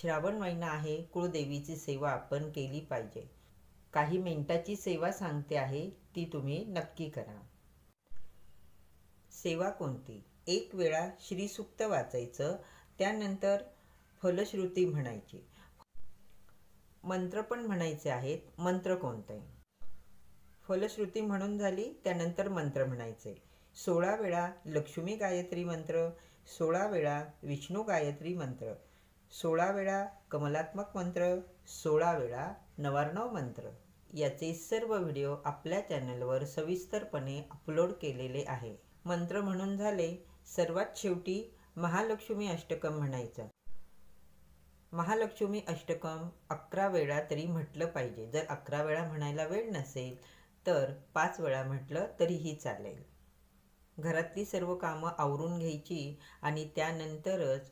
श्रावण महिना आहे, कुळदेवीची सेवा आपण केली पाहिजे. काही मिनिटाची सेवा सांगते आहे, ती तुम्ही नक्की करा. सेवा कोणती? एक वेळा श्रीसूक्त वाचायचं, त्यानंतर फलश्रुती म्हणायची. मंत्र पण म्हणायचे आहेत. मंत्र कोणते? फलश्रुती म्हणून झाली, त्यानंतर मंत्र म्हणायचे. 16 वेळा लक्ष्मी गायत्री मंत्र, 16 वेळा विष्णू गायत्री मंत्र, 16 वेळा कमलात्मक मंत्र, 16 वेळा नवार्णव मंत्र. याचे सर्व व्हिडिओ आपल्या चॅनलवर सविस्तरपणे अपलोड केलेले आहे. मंत्र म्हणून झाले. सर्वात शेवटी महालक्ष्मी अष्टकम म्हणायचं. महालक्ष्मी अष्टकम 11 वेळा तरी म्हटलं पाहिजे. जर 11 वेळा म्हणायला वेळ नसेल तर 5 वेळा म्हटलं तरीही चालेल. घरातली सर्व कामं आवरून घ्यायची आणि त्यानंतरच